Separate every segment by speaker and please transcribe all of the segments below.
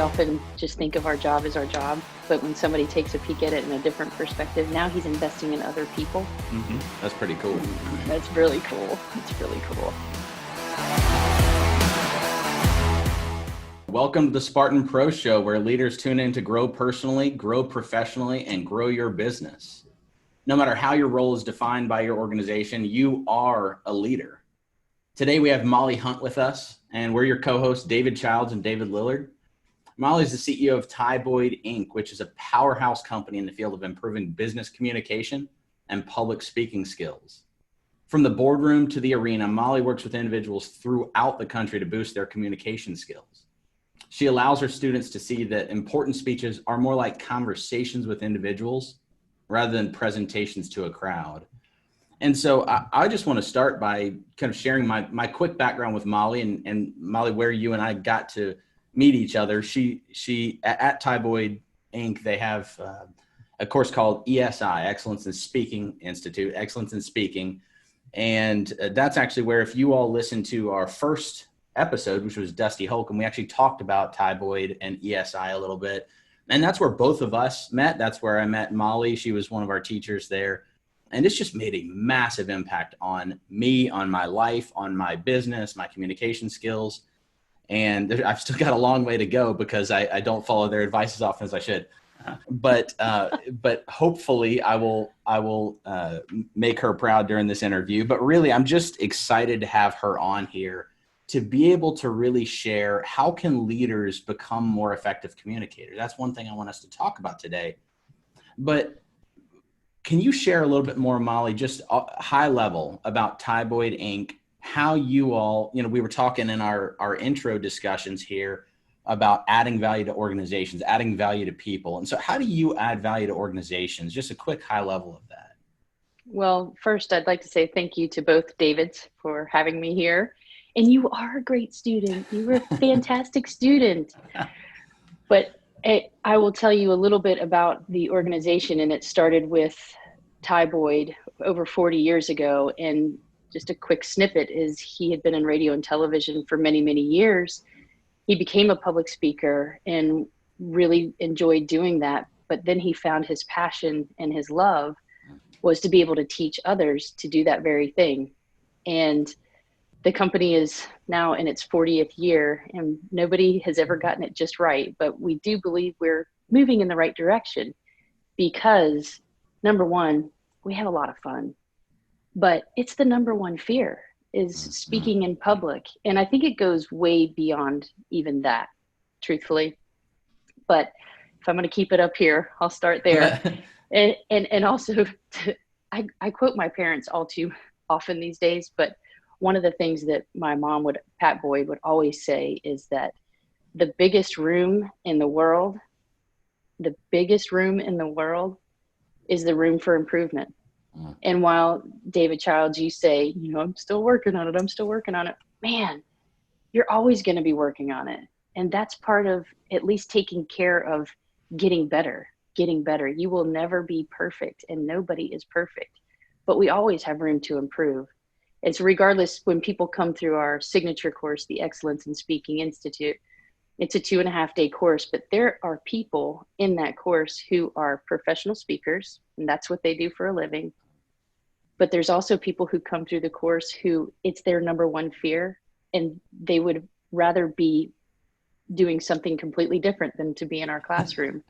Speaker 1: often just think of our job as our job, but when somebody takes a peek at it in a different perspective, now he's investing in other people.
Speaker 2: That's pretty cool.
Speaker 1: That's really cool. It's really cool.
Speaker 2: Welcome to the Spartan Pro Show, where leaders tune in to grow personally, grow professionally, and grow your business. No matter how your role is defined by your organization, you are a leader. Today, we have Molly Hunt with us, and we're your co-hosts, David Childs and David Lillard. Molly is the CEO of Ty Boyd, Inc., which is a powerhouse company in the field of improving business communication and public speaking skills. From the boardroom to the arena, Molly works with individuals throughout the country to boost their communication skills. She allows her students to see that important speeches are more like conversations with individuals rather than presentations to a crowd. And so I just want to start by kind of sharing my quick background with Molly and Molly, where you and I got to meet each other. She at Ty Boyd Inc., they have a course called ESI, Excellence in Speaking Institute, Excellence in Speaking. And that's actually where, if you all listen to our first episode, which was Dusty Holcomb, we actually talked about Ty Boyd and ESI a little bit. And that's where both of us met. That's where I met Molly. She was one of our teachers there. And it's just made a massive impact on me, on my life, on my business, my communication skills. And I've still got a long way to go because I don't follow their advice as often as I should. But hopefully I will make her proud during this interview. But really, I'm just excited to have her on here to be able to really share how can leaders become more effective communicators. That's one thing I want us to talk about today. But can you share a little bit more, Molly, just high level about Ty Boyd Inc., how you all, we were talking in our intro discussions here about adding value to organizations, adding value to people. And so how do you add value to organizations? Just a quick high level of that.
Speaker 1: Well, first, I'd like to say thank you to both Davids for having me here. And you are a great student. You were a fantastic student. But I will tell you a little bit about the organization, and it started with Ty Boyd over 40 years ago. And just a quick snippet is he had been in radio and television for many, many years. He became a public speaker and really enjoyed doing that. But then he found his passion and his love was to be able to teach others to do that very thing. And the company is now in its 40th year, and nobody has ever gotten it just right. But we do believe we're moving in the right direction because, number one, we have a lot of fun. But it's the number one fear is speaking in public. And I think it goes way beyond even that, truthfully. But if I'm going to keep it up here, I'll start there. and also, I quote my parents all too often these days, but one of the things that my mom Pat Boyd would always say is that the biggest room in the world is the room for improvement. And while David Childs, you say, I'm still working on it. Man, you're always going to be working on it. And that's part of at least taking care of getting better. You will never be perfect, and nobody is perfect, but we always have room to improve. It's regardless, when people come through our signature course, the Excellence in Speaking Institute, it's a 2.5-day course, but there are people in that course who are professional speakers, and that's what they do for a living. But there's also people who come through the course who it's their number one fear, and they would rather be doing something completely different than to be in our classroom.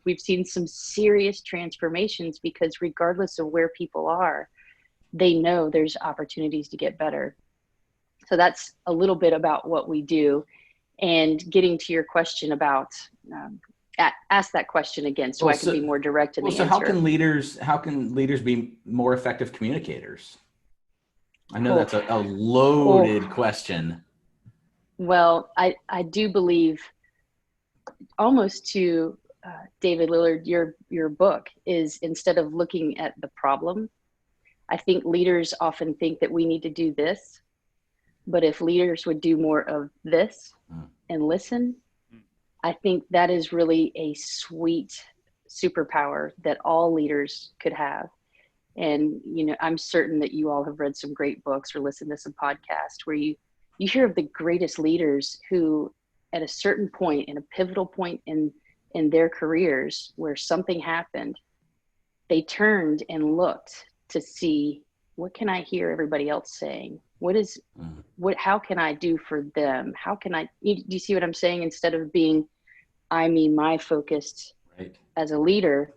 Speaker 1: We've seen some serious transformations because regardless of where people are, they know there's opportunities to get better. So that's a little bit about what we do. And getting to your question about, ask that question again so I can be more direct in the answer.
Speaker 2: So how can leaders be more effective communicators? I know that's a loaded question.
Speaker 1: Well, I do believe, almost to David Lillard, your book is, instead of looking at the problem, I think leaders often think that we need to do this, but if leaders would do more of this and listen, I think that is really a sweet superpower that all leaders could have. And, I'm certain that you all have read some great books or listened to some podcasts where you hear of the greatest leaders who at a certain point, in a pivotal point in their careers where something happened, they turned and looked to see, what can I hear everybody else saying? How can I do for them? How can do you see what I'm saying? Instead of being my focused,
Speaker 2: Right.
Speaker 1: as a leader,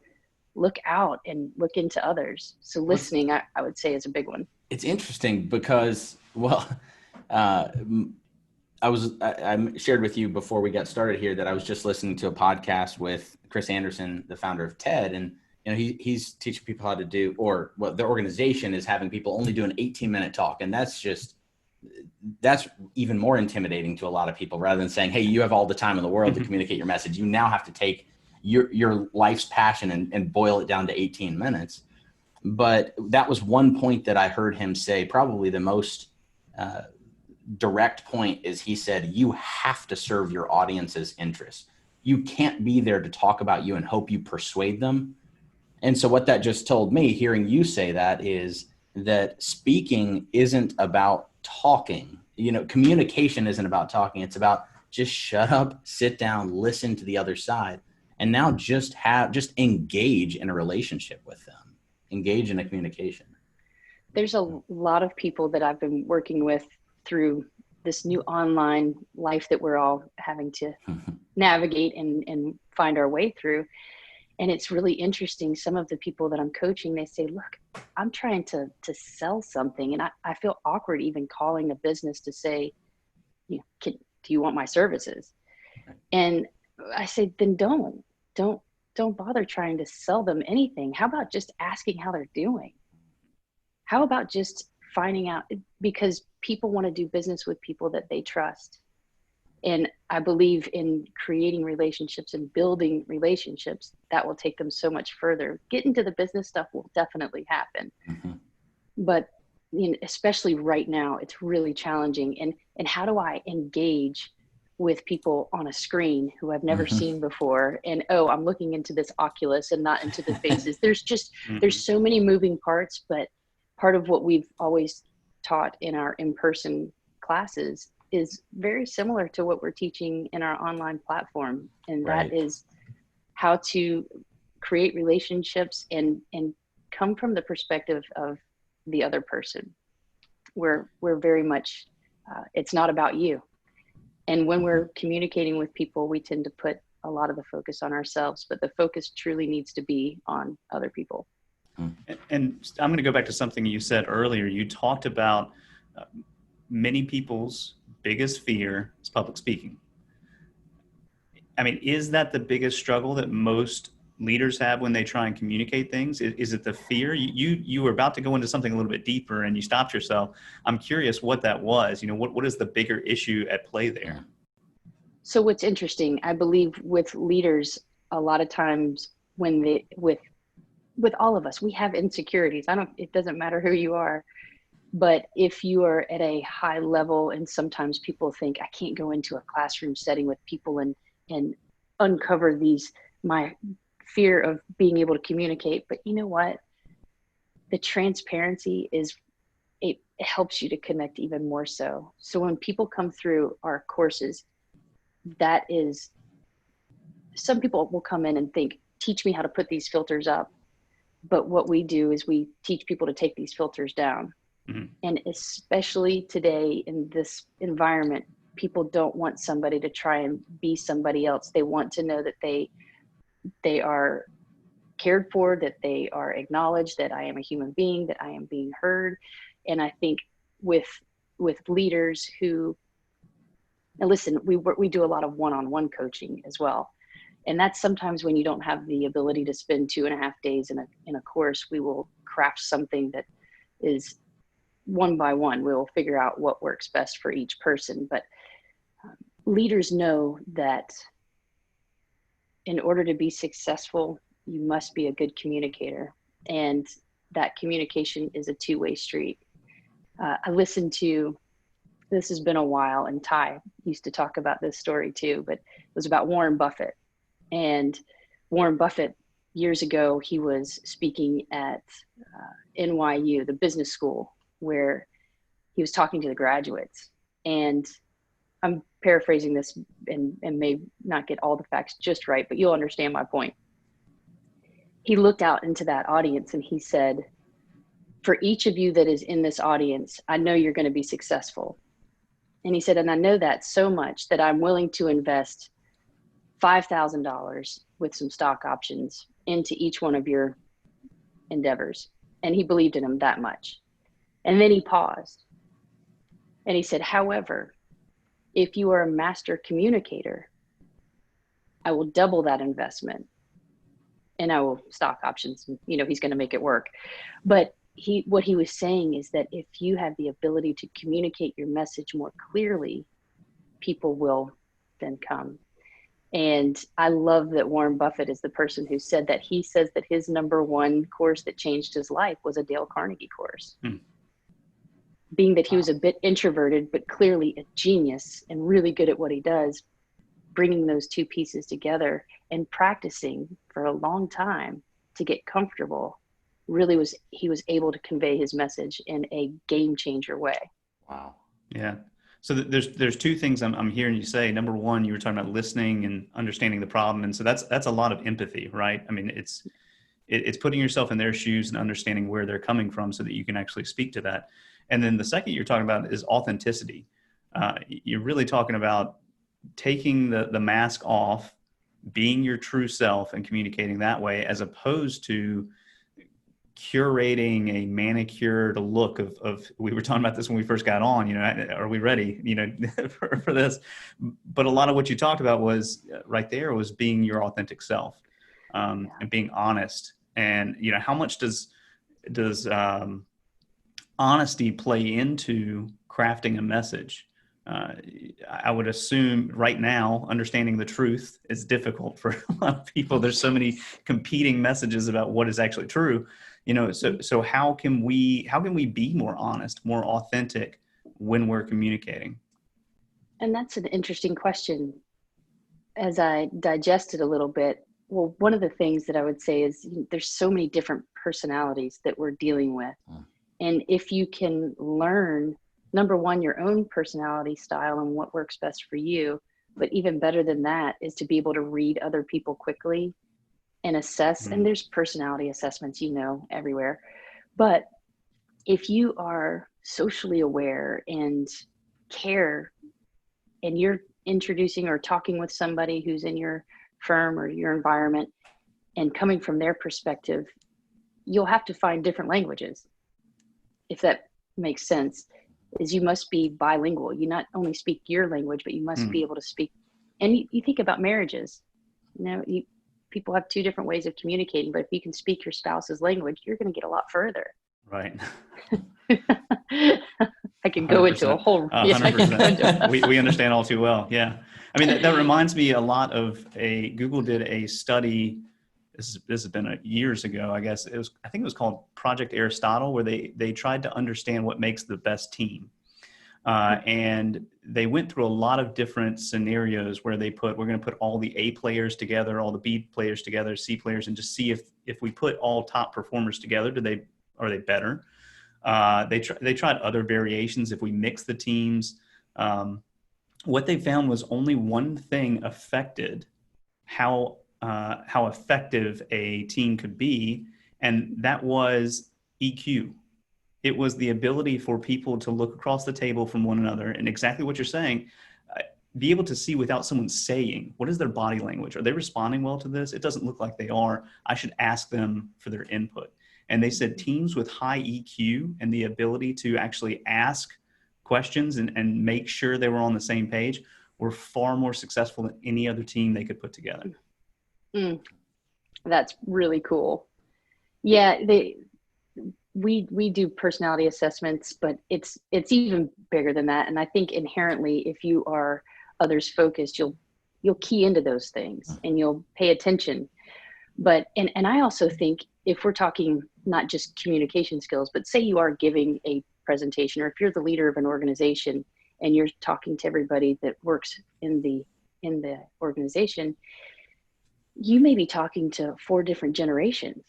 Speaker 1: look out and look into others. So listening, I would say, is a big one.
Speaker 2: It's interesting because, well, I shared with you before we got started here that I was just listening to a podcast with Chris Anderson, the founder of TED, and he's teaching people how to do, or what their organization is having people only do an 18-minute talk, and that's even more intimidating to a lot of people. Rather than saying, hey, you have all the time in the world to communicate your message, you now have to take your life's passion and boil it down to 18 minutes. But that was one point that I heard him say, probably the most direct point, is he said, you have to serve your audience's interests. You can't be there to talk about you and hope you persuade them. And so what that just told me, hearing you say that, is that speaking isn't about talking. Communication isn't about talking. It's about just shut up, sit down, listen to the other side, and now just engage in a relationship with them. Engage in a communication.
Speaker 1: There's a lot of people that I've been working with through this new online life that we're all having to navigate and find our way through. And it's really interesting. Some of the people that I'm coaching, they say, look, I'm trying to sell something. And I feel awkward even calling a business to say, do you want my services? And I say, then don't bother trying to sell them anything. How about just asking how they're doing? How about just finding out? Because people want to do business with people that they trust. And I believe in creating relationships and building relationships that will take them so much further. Getting to the business stuff will definitely happen. Mm-hmm. But especially right now, it's really challenging. And how do I engage with people on a screen who I've never seen before? And, I'm looking into this Oculus and not into the faces. There's so many moving parts, but part of what we've always taught in our in-person classes is very similar to what we're teaching in our online platform. And that is how to create relationships and come from the perspective of the other person. We're very much, it's not about you. And when we're communicating with people, we tend to put a lot of the focus on ourselves, but the focus truly needs to be on other people.
Speaker 3: And I'm going to go back to something you said earlier. You talked about many people's biggest fear is public speaking. I mean, is that the biggest struggle that most leaders have when they try and communicate things? Is it the fear? You were about to go into something a little bit deeper and you stopped yourself. I'm curious what that was. What is the bigger issue at play there?
Speaker 1: So what's interesting, I believe with leaders, a lot of times with all of us, we have insecurities. It doesn't matter who you are, but if you are at a high level, and sometimes people think, I can't go into a classroom setting with people and uncover my fear of being able to communicate. But you know what? The transparency it helps you to connect even more so. So when people come through our courses, some people will come in and think, teach me how to put these filters up. But what we do is we teach people to take these filters down. Mm-hmm. And especially today in this environment, people don't want somebody to try and be somebody else. They want to know that they are cared for, that they are acknowledged, that I am a human being, that I am being heard. And I think with leaders who, and listen, we do a lot of one-on-one coaching as well. And that's sometimes when you don't have the ability to spend 2.5 days in a course, we will craft something that is one by one. We'll figure out what works best for each person. But leaders know that in order to be successful, you must be a good communicator. And that communication is a two-way street. I listened to, this has been a while, and Ty used to talk about this story too, but it was about Warren Buffett. And Warren Buffett, years ago, he was speaking at NYU, the business school, where he was talking to the graduates. And I'm paraphrasing this and may not get all the facts just right, but you'll understand my point. He looked out into that audience and he said, for each of you that is in this audience, I know you're going to be successful. And he said, and I know that so much that I'm willing to invest $5,000 with some stock options into each one of your endeavors. And he believed in him that much. And then he paused and he said, however, if you are a master communicator, I will double that investment and I will stock options. You know, he's going to make it work. But what he was saying is that if you have the ability to communicate your message more clearly, people will then come. And I love that Warren Buffett is the person who said that. He says that his number one course that changed his life was a Dale Carnegie course. Being that he was a bit introverted, but clearly a genius and really good at what he does, bringing those two pieces together and practicing for a long time to get comfortable, really he was able to convey his message in a game changer way. Wow.
Speaker 3: Yeah. So there's two things I'm hearing you say. Number one, you were talking about listening and understanding the problem. And so that's a lot of empathy, right? I mean, it's putting yourself in their shoes and understanding where they're coming from so that you can actually speak to that. And then the second you're talking about is authenticity. You're really talking about taking the mask off, being your true self and communicating that way, as opposed to curating a manicured look of we were talking about this when we first got on, are we ready, for this? But a lot of what you talked about was right there was being your authentic self, and being honest. And, how much does honesty play into crafting a message? I would assume right now, understanding the truth is difficult for a lot of people. There's so many competing messages about what is actually true. So how can we be more honest, more authentic when we're communicating?
Speaker 1: And that's an interesting question. As I digest it a little bit, well, one of the things that I would say is there's so many different personalities that we're dealing with. And if you can learn, number one, your own personality style and what works best for you, but even better than that is to be able to read other people quickly and assess. And there's personality assessments, everywhere. But if you are socially aware and care, and you're introducing or talking with somebody who's in your firm or your environment and coming from their perspective, you'll have to find different languages. If that makes sense, is you must be bilingual. You not only speak your language, but you must be able to speak. And you think about marriages, people have two different ways of communicating, but if you can speak your spouse's language, you're going to get a lot further.
Speaker 3: Right.
Speaker 1: I can go into a whole.
Speaker 3: 100%. We understand all too well. Yeah. I mean, that reminds me a lot of Google did a study. This has been years ago, I guess. I think it was called Project Aristotle, where they tried to understand what makes the best team. And they went through a lot of different scenarios where we're going to put all the A players together, all the B players together, C players, and just see if we put all top performers together, are they better? They tried other variations. If we mix the teams, what they found was only one thing affected how effective a team could be, and that was EQ. It was the ability for people to look across the table from one another, and exactly what you're saying, be able to see without someone saying, what is their body language? Are they responding well to this? It doesn't look like they are. I should ask them for their input. And they said teams with high EQ and the ability to actually ask questions and make sure they were on the same page were far more successful than any other team they could put together.
Speaker 1: That's really cool. Yeah, we do personality assessments, but it's even bigger than that. And I think inherently, if you are others focused, you'll key into those things and you'll pay attention. But and I also think if we're talking not just communication skills, but say you are giving a presentation, or if you're the leader of an organization and you're talking to everybody that works in the organization, you may be talking to 4 different generations.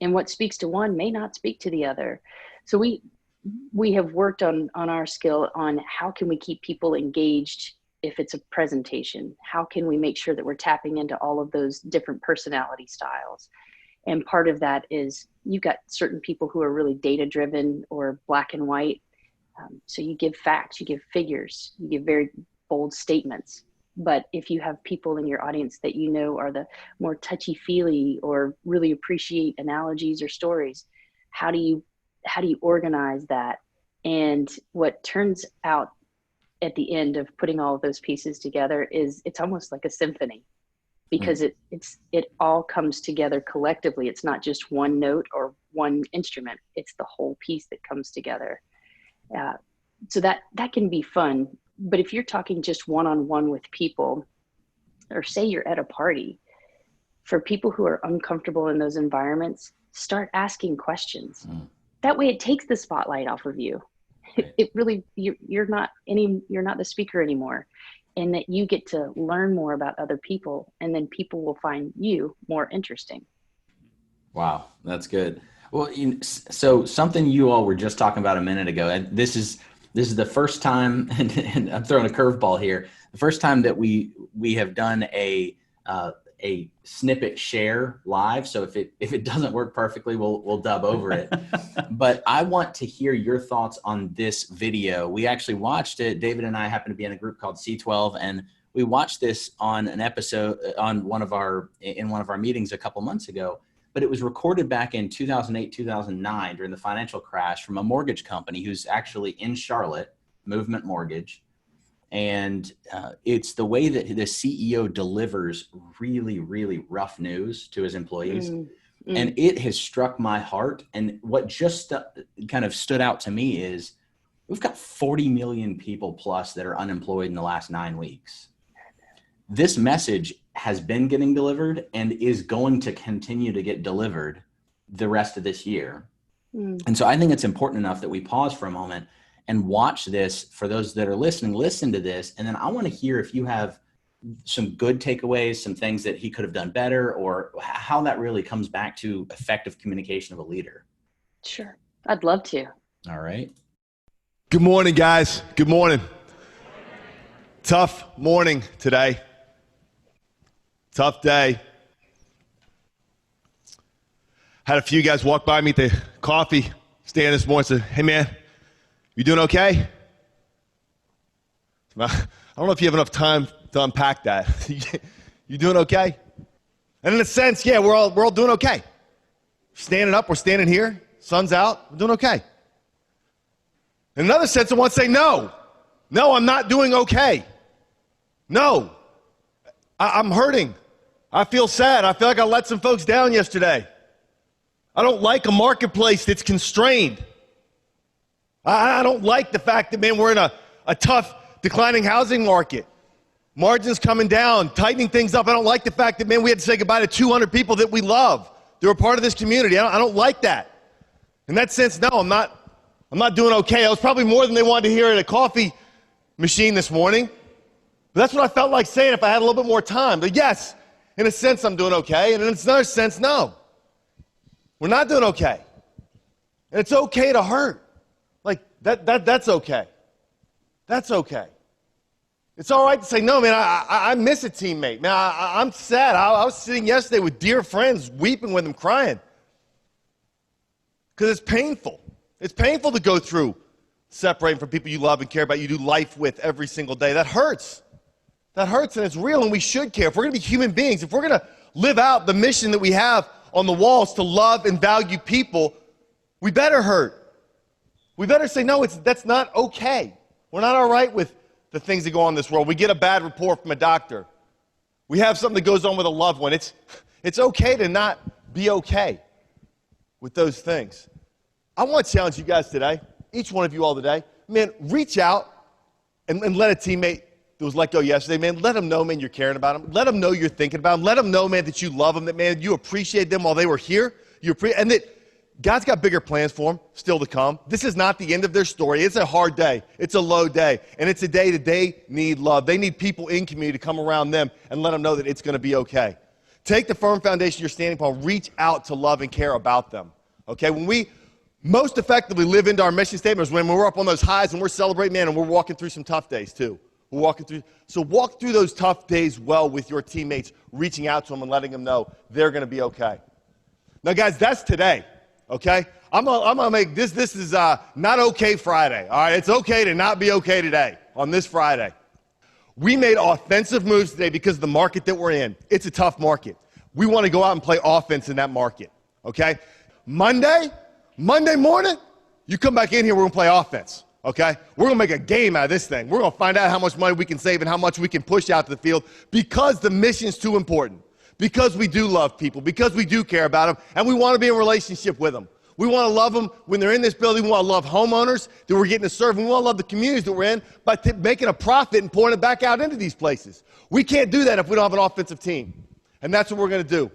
Speaker 1: And what speaks to one may not speak to the other. So we have worked on our skill on how can we keep people engaged if it's a presentation. How can we make sure that we're tapping into all of those different personality styles? And part of that is you've got certain people who are really data driven or black and white. So you give facts, you give figures, you give very bold statements. But if you have people in your audience that you know are the more touchy-feely or really appreciate analogies or stories, how do you organize that? And what turns out at the end of putting all of those pieces together is it's almost like a symphony, because it all comes together collectively. It's not just one note or one instrument. It's the whole piece that comes together. So that can be fun. But if you're talking just one-on-one with people, or say you're at a party, for people who are uncomfortable in those environments, start asking questions. That way it takes the spotlight off of you.
Speaker 2: Right.
Speaker 1: It really, you're not the speaker anymore, and that you get to learn more about other people, and then people will find you more interesting.
Speaker 2: Wow, that's good. Well, so something you all were just talking about a minute ago, and this is the first time, and I'm throwing a curveball here, the first time that we have done a snippet share live. So if it doesn't work perfectly, we'll dub over it. But I want to hear your thoughts on this video. We actually watched it. David and I happen to be in a group called C12, and we watched this on an episode on one of our meetings a couple months ago. But it was recorded back in 2008, 2009 during the financial crash from a mortgage company who's actually in Charlotte, Movement Mortgage. And it's the way that the CEO delivers really, really rough news to his employees. And it has struck my heart. And what just kind of stood out to me is we've got 40 million people plus that are unemployed in the last 9 weeks. This message has been getting delivered and is going to continue to get delivered the rest of this year. And so I think it's important enough that we pause for a moment and watch this. For those that are listening, listen to this. And then I want to hear if you have some good takeaways, some things that he could have done better, or how that really comes back to effective communication of a leader.
Speaker 1: Sure. I'd love to.
Speaker 2: All right.
Speaker 4: Good morning, guys. Good morning. Tough morning today. Tough day. Had a few guys walk by me at the coffee stand this morning and said, "Hey man, you doing okay?" I don't know if you have enough time to unpack that. You doing okay? And in a sense, yeah, we're all doing okay. Standing up, we're standing here, sun's out, we're doing okay. In another sense, I want to say no. No, I'm not doing okay. No. I'm hurting. I feel sad. I feel like I let some folks down yesterday. I don't like a marketplace that's constrained. I don't like the fact that, man, we're in a tough, declining housing market. Margins coming down, tightening things up. I don't like the fact that, man, we had to say goodbye to 200 people that we love. They were part of this community. I don't like that. In that sense, no, I'm not doing okay. I was probably more than they wanted to hear at a coffee machine this morning. But that's what I felt like saying if I had a little bit more time. But yes, in a sense, I'm doing okay. And in another sense, no. We're not doing okay. And it's okay to hurt. Like, that's okay. That's okay. It's all right to say, no, man, I miss a teammate. Man, I'm sad. I was sitting yesterday with dear friends, weeping with them, crying. Because it's painful. It's painful to go through separating from people you love and care about, you do life with every single day. That hurts. That hurts, and it's real, and we should care. If we're going to be human beings, if we're going to live out the mission that we have on the walls to love and value people, we better hurt. We better say, no, that's not okay. We're not all right with the things that go on in this world. We get a bad report from a doctor. We have something that goes on with a loved one. It's okay to not be okay with those things. I want to challenge you guys today, each one of you all today, man, reach out and let a teammate that was let go yesterday, man, let them know, man, you're caring about them. Let them know you're thinking about them. Let them know, man, that you love them, that, man, you appreciate them while they were here. And that God's got bigger plans for them still to come. This is not the end of their story. It's a hard day. It's a low day. And it's a day that they need love. They need people in community to come around them and let them know that it's going to be okay. Take the firm foundation you're standing upon. Reach out to love and care about them. Okay? When we most effectively live into our mission statements when we're up on those highs and we're celebrating, man, and we're walking through some tough days too. So walk through those tough days well with your teammates, reaching out to them and letting them know they're going to be okay. Now, guys, that's today, okay? I'm gonna make this is not okay Friday, all right? It's okay to not be okay today on this Friday. We made offensive moves today because of the market that we're in. It's a tough market. We want to go out and play offense in that market, okay? Monday morning, you come back in here, we're going to play offense, okay? We're going to make a game out of this thing. We're going to find out how much money we can save and how much we can push out to the field because the mission's too important, because we do love people, because we do care about them, and we want to be in a relationship with them. We want to love them when they're in this building. We want to love homeowners that we're getting to serve. We want to love the communities that we're in by making a profit and pouring it back out into these places. We can't do that if we don't have an offensive team. And that's what we're going to do.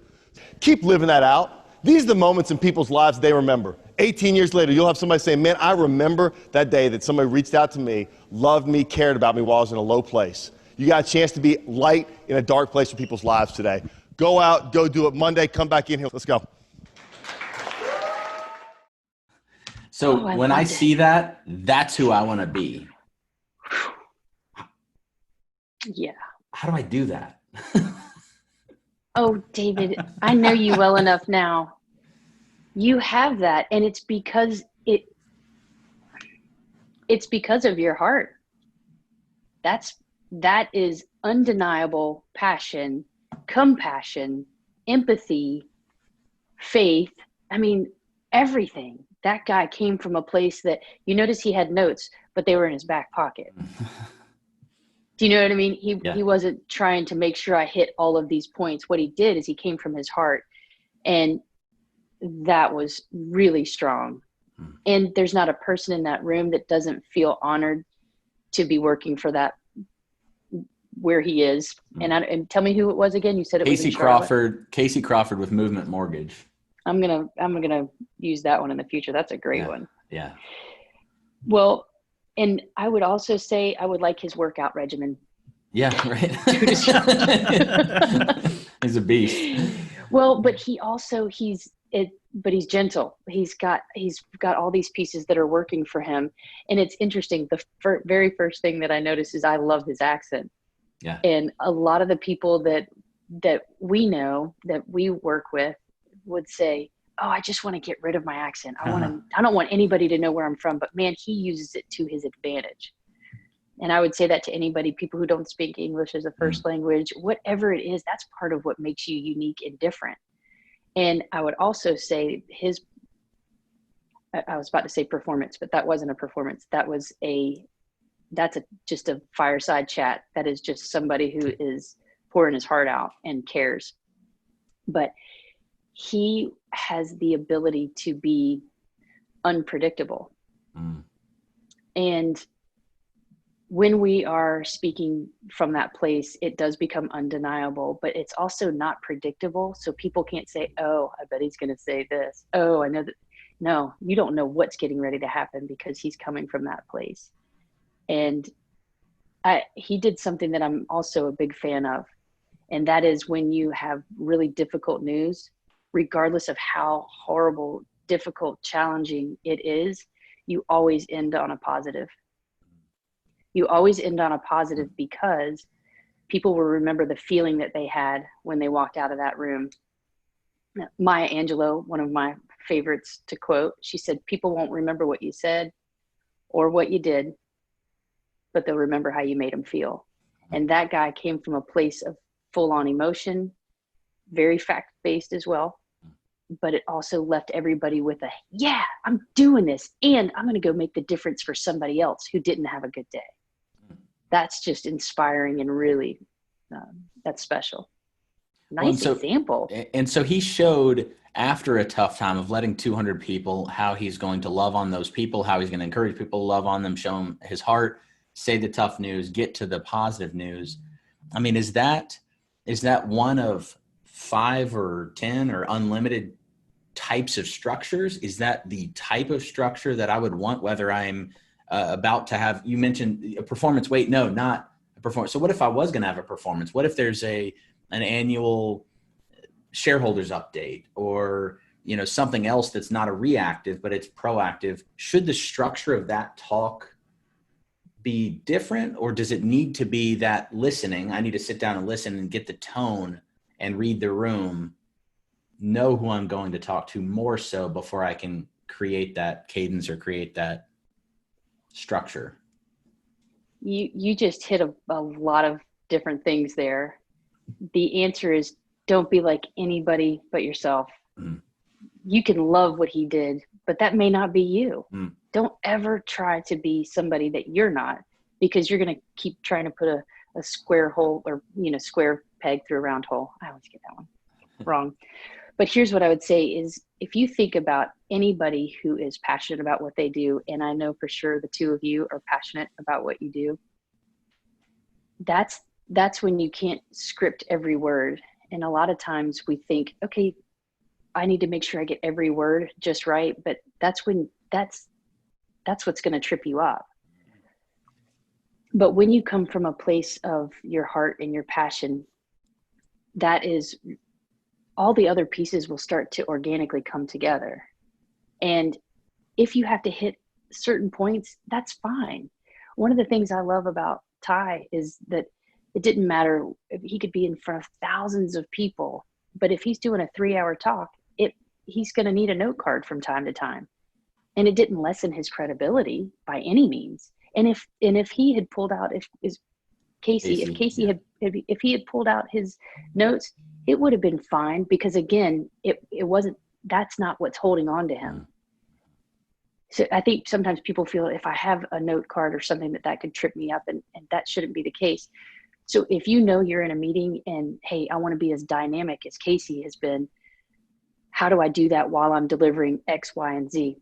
Speaker 4: Keep living that out. These are the moments in people's lives they remember. 18 years later, you'll have somebody say, man, I remember that day that somebody reached out to me, loved me, cared about me while I was in a low place. You got a chance to be light in a dark place in people's lives today. Go out, go do it Monday, come back in here. Let's go.
Speaker 2: So when I see that, that's who I want to be.
Speaker 1: Yeah.
Speaker 2: How do I do that?
Speaker 1: Oh, David, I know you well enough now. You have that, and it's because it's because of your heart. That is undeniable passion, compassion, empathy, faith. I mean, everything. That guy came from a place that, you notice he had notes, but they were in his back pocket. Do you know what I mean? He wasn't trying to make sure I hit all of these points. What he did is he came from his heart, and that was really strong. And there's not a person in that room that doesn't feel honored to be working for that, where he is. And tell me who it was again. You said it was in Charlotte.
Speaker 2: Casey Crawford with Movement Mortgage.
Speaker 1: I'm gonna use that one in the future. That's a great one.
Speaker 2: Yeah.
Speaker 1: Well, and I would also say I would like his workout regimen.
Speaker 2: Yeah, right. He's a beast.
Speaker 1: Well, but he's gentle. He's got all these pieces that are working for him. And it's interesting. The very first thing that I noticed is I love his accent.
Speaker 2: Yeah.
Speaker 1: And a lot of the people that we know, that we work with, would say, oh, I just want to get rid of my accent. I don't want anybody to know where I'm from, but man, he uses it to his advantage. And I would say that to anybody, people who don't speak English as a first language, whatever it is, that's part of what makes you unique and different. And I would also say I was about to say performance, but that wasn't a performance. That's just a fireside chat. That is just somebody who is pouring his heart out and cares. But he has the ability to be unpredictable. And when we are speaking from that place, it does become undeniable, but it's also not predictable. So people can't say, oh, I bet he's going to say this. Oh, I know that. No, you don't know what's getting ready to happen because he's coming from that place. And he did something that I'm also a big fan of. And that is when you have really difficult news, regardless of how horrible, difficult, challenging it is, you always end on a positive. You always end on a positive because people will remember the feeling that they had when they walked out of that room. Maya Angelou, one of my favorites to quote, she said, people won't remember what you said or what you did, but they'll remember how you made them feel. And that guy came from a place of full-on emotion, very fact-based as well, but it also left everybody with a, yeah, I'm doing this, and I'm going to go make the difference for somebody else who didn't have a good day. That's just inspiring and really, that's special. Nice example.
Speaker 2: And so he showed after a tough time of letting 200 people, how he's going to love on those people, how he's going to encourage people to love on them, show them his heart, say the tough news, get to the positive news. I mean, is that one of 5 or 10 or unlimited types of structures? Is that the type of structure that I would want, whether I'm about to have, you mentioned a performance. Wait, no, not a performance. So what if I was going to have a performance? What if there's an annual shareholders update, or something else that's not a reactive, but it's proactive, should the structure of that talk be different, or does it need to be that listening? I need to sit down and listen and get the tone and read the room, know who I'm going to talk to more so before I can create that cadence or create that structure.
Speaker 1: You just hit a lot of different things there. The answer is don't be like anybody but yourself. Mm. You can love what he did, but that may not be you. Mm. Don't ever try to be somebody that you're not, because you're going to keep trying to put a square hole, or, square peg through a round hole. I always get that one wrong. But here's what I would say is, if you think about anybody who is passionate about what they do, and I know for sure the two of you are passionate about what you do, that's when you can't script every word. And a lot of times we think, okay, I need to make sure I get every word just right. But that's what's going to trip you up. But when you come from a place of your heart and your passion, that is, all the other pieces will start to organically come together. And if you have to hit certain points, that's fine. One of the things I love about Ty is that it didn't matter if he could be in front of thousands of people, but if he's doing a 3-hour talk, he's going to need a note card from time to time. And it didn't lessen his credibility by any means. And if he had pulled out, if Casey had pulled out his notes, it would have been fine, because again, it wasn't, that's not what's holding on to him. So I think sometimes people feel if I have a note card or something that could trip me up, and that shouldn't be the case. So if you're in a meeting and, hey, I want to be as dynamic as Casey has been, how do I do that while I'm delivering X, Y, and Z?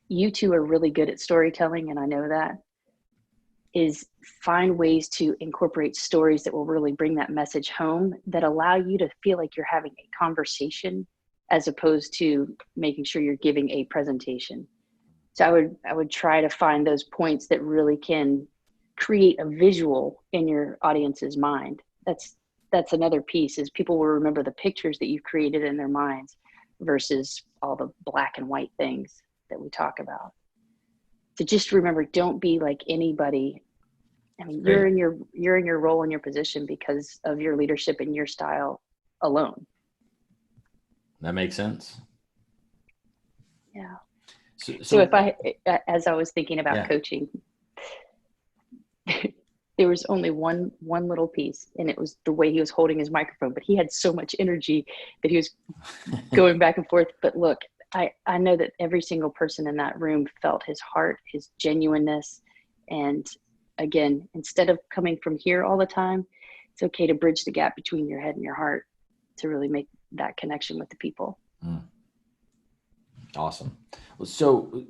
Speaker 1: You two are really good at storytelling, and I know that. Is find ways to incorporate stories that will really bring that message home, that allow you to feel like you're having a conversation as opposed to making sure you're giving a presentation. So I would try to find those points that really can create a visual in your audience's mind. That's another piece, is people will remember the pictures that you've created in their minds versus all the black and white things that we talk about. So just remember, don't be like anybody. I mean, you're in your role and your position because of your leadership and your style alone.
Speaker 2: That makes sense.
Speaker 1: Yeah. So as I was thinking about coaching, there was only one little piece, and it was the way he was holding his microphone, but he had so much energy that he was going back and forth. But look, I know that every single person in that room felt his heart, his genuineness. And again, instead of coming from here all the time, it's okay to bridge the gap between your head and your heart to really make that connection with the people.
Speaker 2: Awesome. So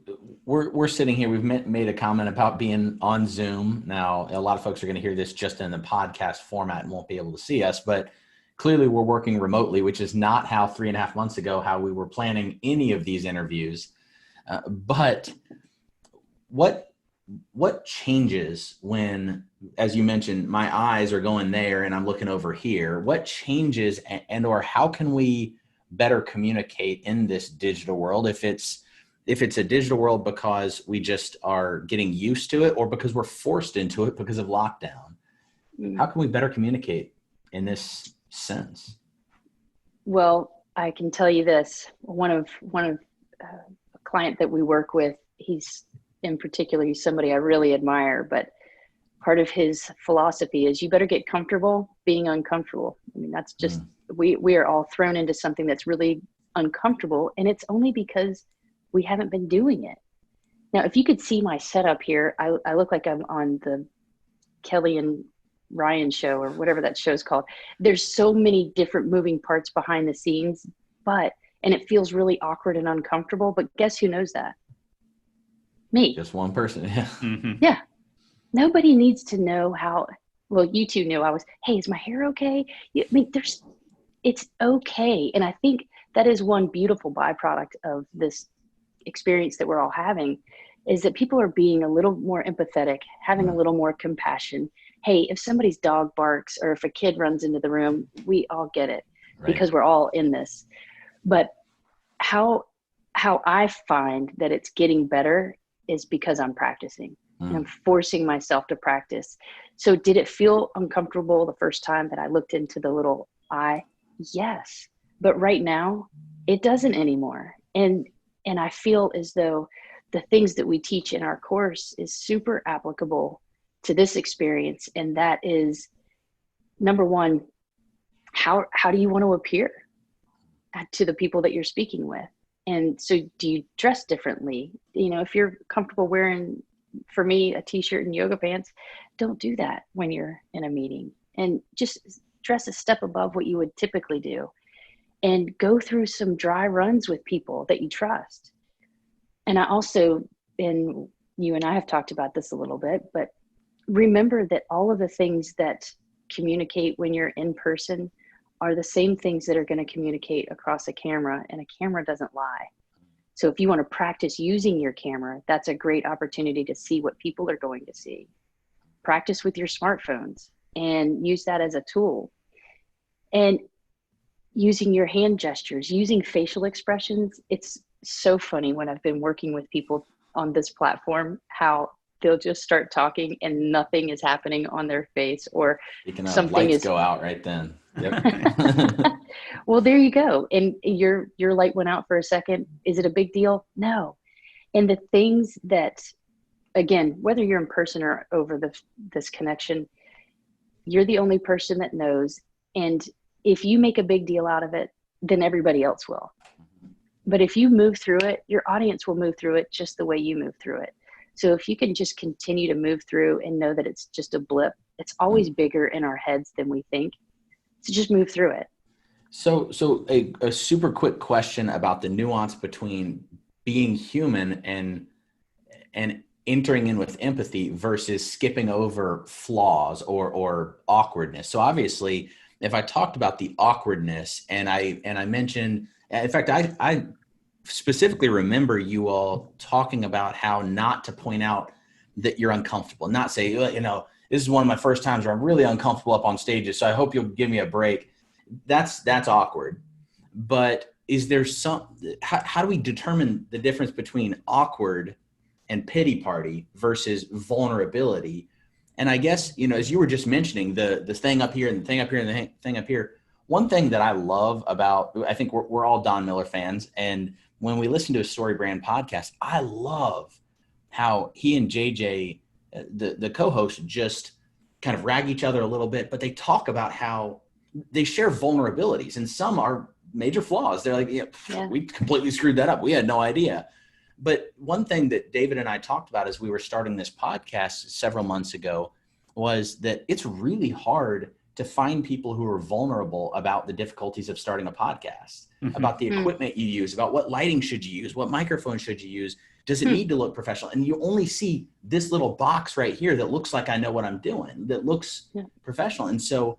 Speaker 2: we're sitting here, we've made a comment about being on Zoom. Now, a lot of folks are going to hear this just in the podcast format and won't be able to see us, but clearly we're working remotely, which is not how 3.5 months ago, how we were planning any of these interviews. But what changes when, as you mentioned, my eyes are going there and I'm looking over here? What changes or how can we better communicate in this digital world? If it's a digital world because we just are getting used to it, or because we're forced into it because of lockdown, how can we better communicate in this sense?
Speaker 1: Well, I can tell you this. One of a client that we work with, he's somebody I really admire, but part of his philosophy is you better get comfortable being uncomfortable. I mean, that's just, we are all thrown into something that's really uncomfortable, and it's only because we haven't been doing it. Now, if you could see my setup here, I look like I'm on the Kelly and Ryan show or whatever that show's called. There's so many different moving parts behind the scenes, and it feels really awkward and uncomfortable, but guess who knows that? Me.
Speaker 2: Just one person. Yeah.
Speaker 3: Mm-hmm.
Speaker 1: Yeah. Nobody needs to know how, well, you two knew hey, is my hair okay? I mean, it's okay. And I think that is one beautiful byproduct of this experience that we're all having, is that people are being a little more empathetic, having a little more compassion. Hey, if somebody's dog barks or if a kid runs into the room, we all get it because we're all in this. But how I find that it's getting better is because I'm practicing and I'm forcing myself to practice. So did it feel uncomfortable the first time that I looked into the little eye? Yes. But right now it doesn't anymore. And I feel as though the things that we teach in our course is super applicable to this experience. And that is, number one, how do you want to appear to the people that you're speaking with? And so do you dress differently? You know, if you're comfortable wearing, for me, a t-shirt and yoga pants, don't do that when you're in a meeting, and just dress a step above what you would typically do, and go through some dry runs with people that you trust. And I also, and you and I have talked about this a little bit, but remember that all of the things that communicate when you're in person are the same things that are going to communicate across a camera, and a camera doesn't lie. So if you want to practice using your camera, that's a great opportunity to see what people are going to see. Practice with your smartphones and use that as a tool. And using your hand gestures, using facial expressions. It's so funny when I've been working with people on this platform, how they'll just start talking and nothing is happening on their face, or something
Speaker 2: lights
Speaker 1: is
Speaker 2: go out right then. Yep.
Speaker 1: Well, there you go. And your light went out for a second. Is it a big deal? No. And the things that, again, whether you're in person or over this connection, you're the only person that knows. And if you make a big deal out of it, then everybody else will. But if you move through it, your audience will move through it just the way you move through it. So if you can just continue to move through and know that it's just a blip, it's always bigger in our heads than we think. So just move through it.
Speaker 2: So a super quick question about the nuance between being human and entering in with empathy versus skipping over flaws or awkwardness. So obviously, if I talked about the awkwardness and I mentioned, in fact, I specifically remember you all talking about how not to point out that you're uncomfortable, not say, you know, this is one of my first times where I'm really uncomfortable up on stages, so I hope you'll give me a break. That's awkward. But is there how do we determine the difference between awkward and pity party versus vulnerability? And I guess, you know, as you were just mentioning, the thing up here and the thing up here and the thing up here, one thing that I love about, I think we're all Don Miller fans, and when we listen to a Story Brand podcast, I love how he and JJ, the co-host, just kind of rag each other a little bit, but they talk about how they share vulnerabilities, and some are major flaws. They're like, yeah, we completely screwed that up. We had no idea. But one thing that David and I talked about as we were starting this podcast several months ago was that it's really hard to find people who are vulnerable about the difficulties of starting a podcast, about the equipment you use, about what lighting should you use, what microphone should you use, does it need to look professional? And you only see this little box right here that looks like I know what I'm doing, that looks professional. And so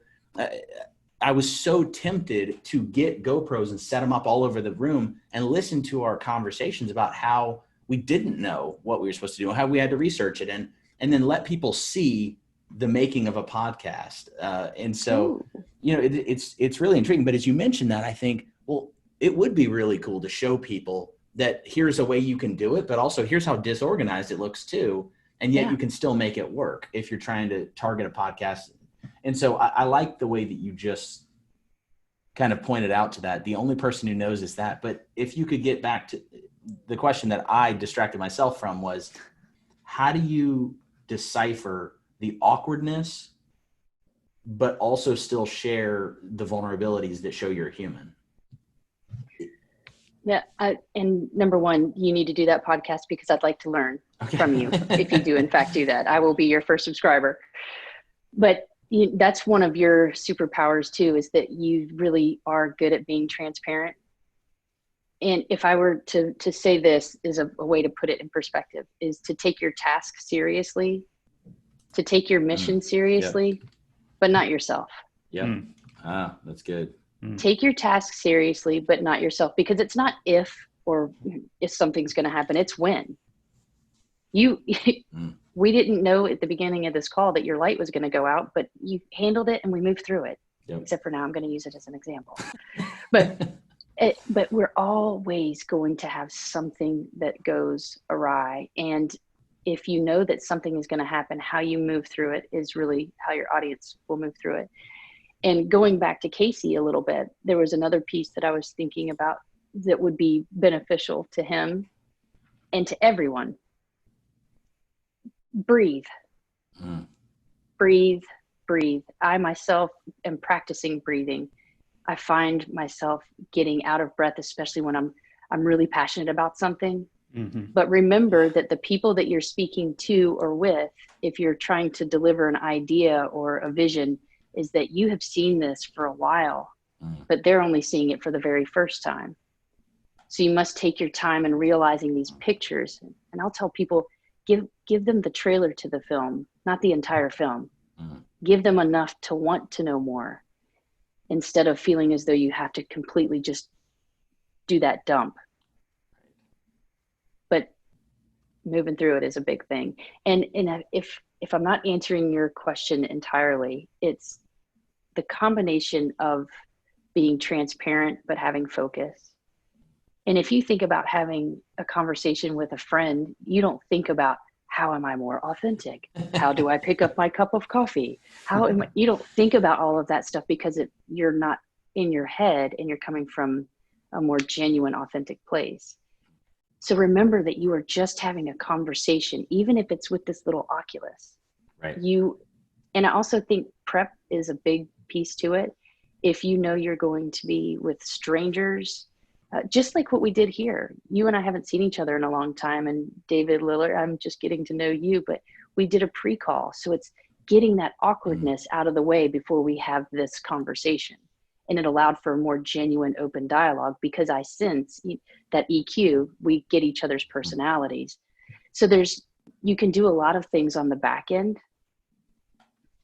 Speaker 2: I was so tempted to get GoPros and set them up all over the room and listen to our conversations about how we didn't know what we were supposed to do, how we had to research it, and then let people see the making of a podcast. And so, you know, it's really intriguing. But as you mentioned that, I think, well, it would be really cool to show people that here's a way you can do it, but also here's how disorganized it looks too. And yet you can still make it work if you're trying to target a podcast. And so I like the way that you just kind of pointed out to that. The only person who knows is that. But if you could get back to the question that I distracted myself from was, how do you decipher the awkwardness, but also still share the vulnerabilities that show you're human?
Speaker 1: Yeah. And number one, you need to do that podcast because I'd like to learn from you. If you do, in fact, do that, I will be your first subscriber. But that's one of your superpowers too, is that you really are good at being transparent. And if I were to say this is a way to put it in perspective, is to take your task seriously, to take your mission seriously, but not yourself.
Speaker 2: Yeah. That's good.
Speaker 1: Take your task seriously, but not yourself, because it's not if something's going to happen. It's when. We didn't know at the beginning of this call that your light was going to go out, but you handled it and we moved through it. Except for now, I'm going to use it as an example. But But we're always going to have something that goes awry. And if you know that something is going to happen, how you move through it is really how your audience will move through it. And going back to Casey a little bit, there was another piece that I was thinking about that would be beneficial to him and to everyone. Breathe. Breathe, breathe. I myself am practicing breathing. I find myself getting out of breath, especially when I'm really passionate about something. But remember that the people that you're speaking to or with, if you're trying to deliver an idea or a vision, is that you have seen this for a while, but they're only seeing it for the very first time. So you must take your time in realizing these pictures. And I'll tell people, give them the trailer to the film, not the entire film. Give them enough to want to know more, instead of feeling as though you have to completely just do that dump. But moving through it is a big thing. And if I'm not answering your question entirely, it's the combination of being transparent but having focus. And if you think about having a conversation with a friend, you don't think about, how am I more authentic? How do I pick up my cup of coffee? You don't think about all of that stuff, because you're not in your head and you're coming from a more genuine, authentic place. So remember that you are just having a conversation, even if it's with this little Oculus.
Speaker 2: Right.
Speaker 1: And I also think prep is a big piece to it. If you know you're going to be with strangers, just like what we did here. You and I haven't seen each other in a long time. And David Lillard, I'm just getting to know you, but we did a pre-call. So it's getting that awkwardness out of the way before we have this conversation. And it allowed for a more genuine, open dialogue, because I sense that EQ, we get each other's personalities. So you can do a lot of things on the back end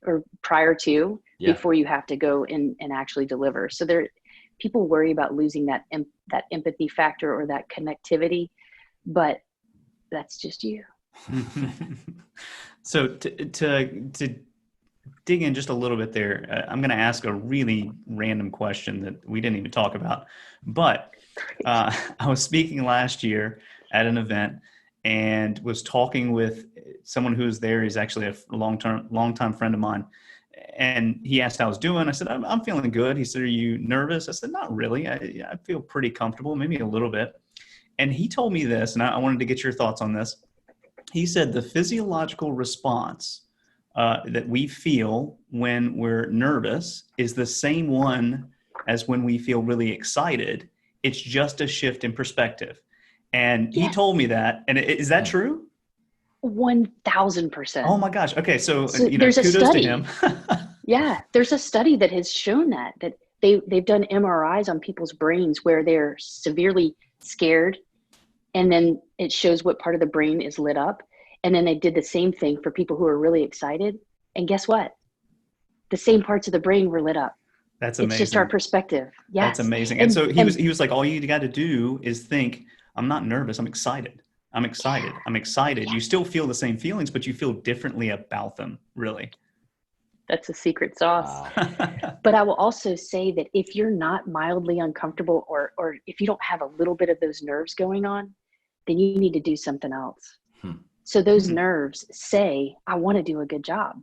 Speaker 1: or prior to, before you have to go and actually deliver. So people worry about losing that empathy factor or that connectivity, but that's just you.
Speaker 3: So to dig in just a little bit there, I'm going to ask a really random question that we didn't even talk about, but I was speaking last year at an event and was talking with someone who was there. He's actually a long-time friend of mine. And he asked how I was doing. I said, I'm feeling good. He said, are you nervous? I said, not really. I feel pretty comfortable, maybe a little bit. And he told me this, and I wanted to get your thoughts on this. He said the physiological response that we feel when we're nervous is the same one as when we feel really excited. It's just a shift in perspective. And he told me that. And is that true?
Speaker 1: 1,000%.
Speaker 3: Oh my gosh. Okay. So
Speaker 1: there's
Speaker 3: kudos
Speaker 1: a study.
Speaker 3: to him.
Speaker 1: Yeah. There's a study that has shown that they've done MRIs on people's brains where they're severely scared. And then it shows what part of the brain is lit up. And then they did the same thing for people who are really excited. And guess what? The same parts of the brain were lit up.
Speaker 3: That's amazing.
Speaker 1: It's just our perspective. Yes.
Speaker 3: That's amazing. And so he was like, all you got to do is think, I'm not nervous. I'm excited. I'm excited. I'm excited. You still feel the same feelings, but you feel differently about them, really.
Speaker 1: That's a secret sauce. Wow. But I will also say that if you're not mildly uncomfortable or if you don't have a little bit of those nerves going on, then you need to do something else. So those nerves say, I want to do a good job.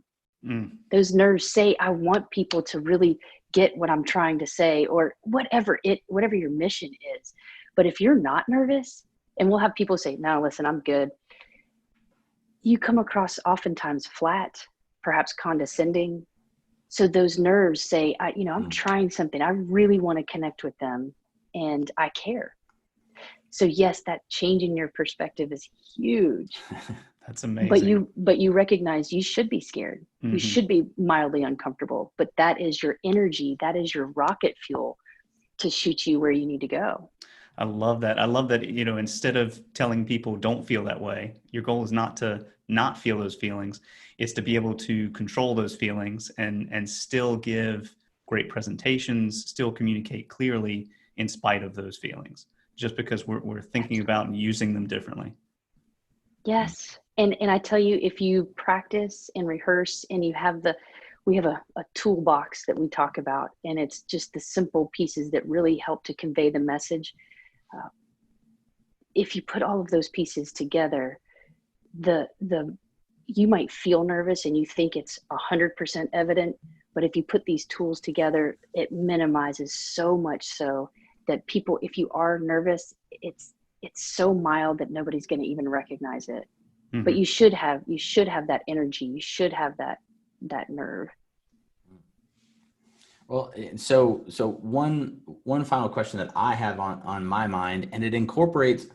Speaker 1: Those nerves say, I want people to really get what I'm trying to say, or whatever your mission is. But if you're not nervous, and we'll have people say, no, listen, I'm good. You come across oftentimes flat, perhaps condescending. So those nerves say, I'm trying something. I really want to connect with them and I care. So yes, that change in your perspective is huge.
Speaker 3: That's amazing.
Speaker 1: But you recognize you should be scared. You should be mildly uncomfortable, but that is your energy. That is your rocket fuel to shoot you where you need to go.
Speaker 3: I love that. I love that, instead of telling people don't feel that way, your goal is not to not feel those feelings. It's to be able to control those feelings and still give great presentations, still communicate clearly in spite of those feelings, just because we're thinking about and using them differently.
Speaker 1: Yes. And I tell you, if you practice and rehearse and you have we have a toolbox that we talk about, and it's just the simple pieces that really help to convey the message. If you put all of those pieces together, you might feel nervous and you think it's 100% evident, but if you put these tools together, it minimizes so much so that people, if you are nervous, it's so mild that nobody's going to even recognize it. Mm-hmm. But you should have that energy. You should have that nerve.
Speaker 2: Well, so one final question that I have on my mind, and it incorporates,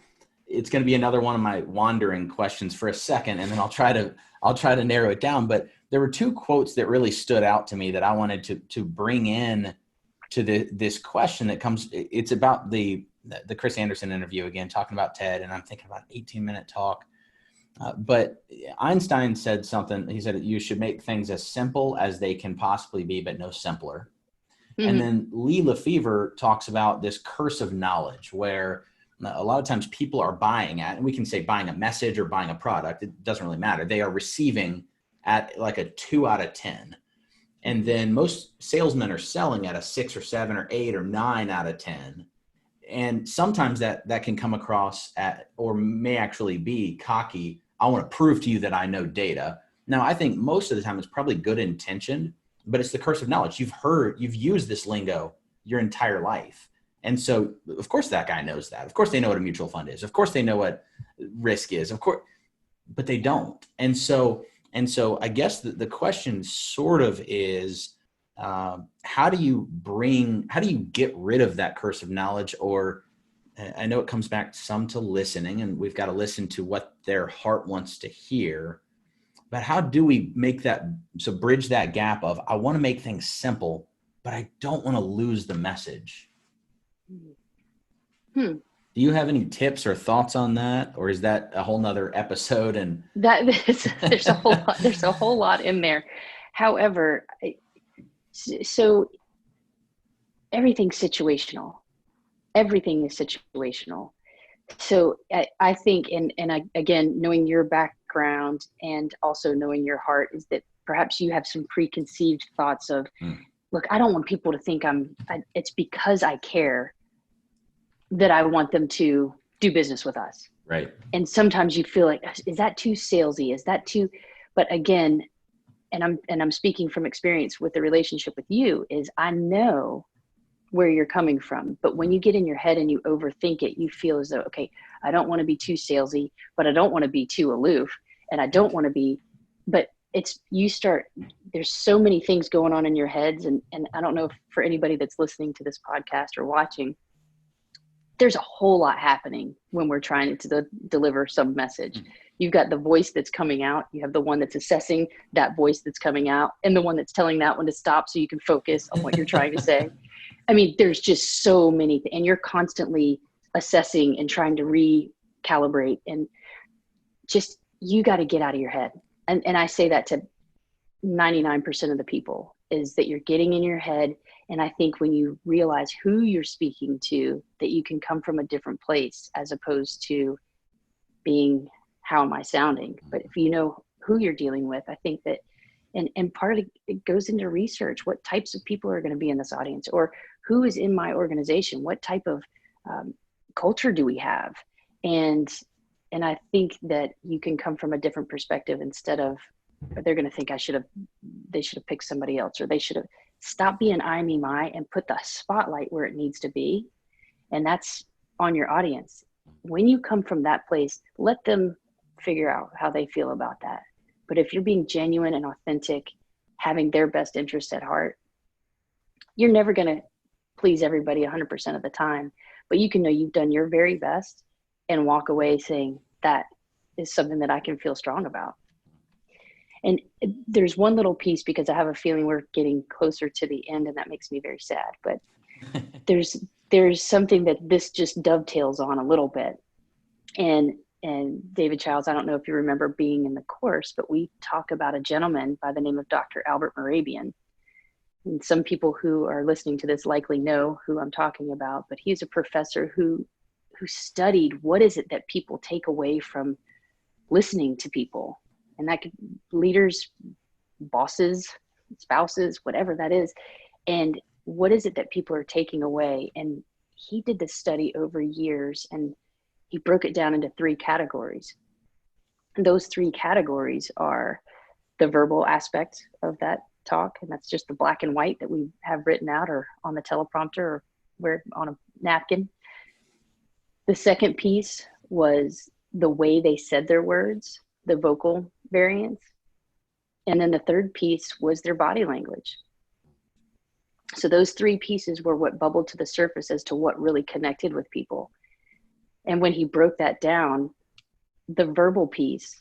Speaker 2: it's going to be another one of my wandering questions for a second, and then I'll try to narrow it down. But there were two quotes that really stood out to me that I wanted to bring in to this question that comes. It's about the Chris Anderson interview again, talking about TED, and I'm thinking about an 18-minute talk. But Einstein said something. He said you should make things as simple as they can possibly be, but no simpler. Mm-hmm. And then Lee Lefevre talks about this curse of knowledge, where a lot of times people are buying at, and we can say buying a message or buying a product, it doesn't really matter. They are receiving at like a 2 out of 10. And then most salesmen are selling at a 6 or 7 or 8 or 9 out of 10. And sometimes that can come across or may actually be cocky. I want to prove to you that I know data. Now, I think most of the time it's probably good intention, but it's the curse of knowledge. You've used this lingo your entire life. And so, of course, that guy knows that. Of course, they know what a mutual fund is. Of course, they know what risk is. Of course, but they don't. And so I guess the question sort of is, how do you get rid of that curse of knowledge? Or I know it comes back some to listening, and we've got to listen to what their heart wants to hear. But how do we bridge that gap of, I want to make things simple, but I don't want to lose the message? Do you have any tips or thoughts on that, or is that a whole nother episode? And
Speaker 1: there's a whole lot in there. However, so everything's situational. Everything is situational. So I think, and again, knowing your background and also knowing your heart, is that perhaps you have some preconceived thoughts of, look, I don't want people to think it's because I care that I want them to do business with us.
Speaker 2: Right.
Speaker 1: And sometimes you feel like, is that too salesy? Is that too, but again, and I'm speaking from experience with the relationship with you, is I know where you're coming from. But when you get in your head and you overthink it, you feel as though, okay, I don't want to be too salesy, but I don't want to be too aloof. And I don't want to be, but there's so many things going on in your heads. And I don't know if for anybody that's listening to this podcast or watching, there's a whole lot happening when we're trying to deliver some message. You've got the voice that's coming out. You have the one that's assessing that voice that's coming out, and the one that's telling that one to stop so you can focus on what you're trying to say. I mean, there's just so many, and you're constantly assessing and trying to recalibrate, and just, you got to get out of your head. And I say that to 99% of the people, is that you're getting in your head. And I think when you realize who you're speaking to, that you can come from a different place, as opposed to being, how am I sounding? But if you know who you're dealing with, I think that, and part of it goes into research. What types of people are going to be in this audience, or who is in my organization? What type of culture do we have? And I think that you can come from a different perspective, instead of, they're going to think they should have picked somebody else, or they should have. Stop being I, me, my, and put the spotlight where it needs to be. And that's on your audience. When you come from that place, let them figure out how they feel about that. But if you're being genuine and authentic, having their best interest at heart, you're never going to please everybody 100% of the time. But you can know you've done your very best and walk away saying, that is something that I can feel strong about. And there's one little piece, because I have a feeling we're getting closer to the end, and that makes me very sad. But there's something that this just dovetails on a little bit. And David Childs, I don't know if you remember being in the course, but we talk about a gentleman by the name of Dr. Albert Morabian. And some people who are listening to this likely know who I'm talking about, but he's a professor who studied what is it that people take away from listening to people. And that could leaders, bosses, spouses, whatever that is. And what is it that people are taking away? And he did this study over years, and he broke it down into 3 categories. And those 3 categories are the verbal aspect of that talk, and that's just the black and white that we have written out or on the teleprompter or where on a napkin. The second piece was the way they said their words, the vocal variants. And then the third piece was their body language. So those 3 pieces were what bubbled to the surface as to what really connected with people. And when he broke that down, the verbal piece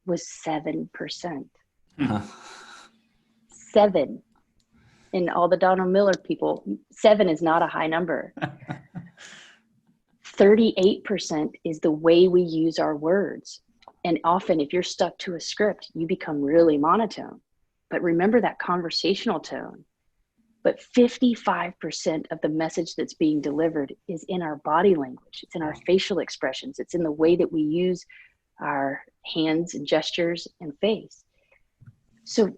Speaker 1: was 7%. 7. And all the Donald Miller people, 7 is not a high number. 38% is the way we use our words. And often if you're stuck to a script, you become really monotone. But remember that conversational tone. But 55% of the message that's being delivered is in our body language. It's in our facial expressions. It's in the way that we use our hands and gestures and face. So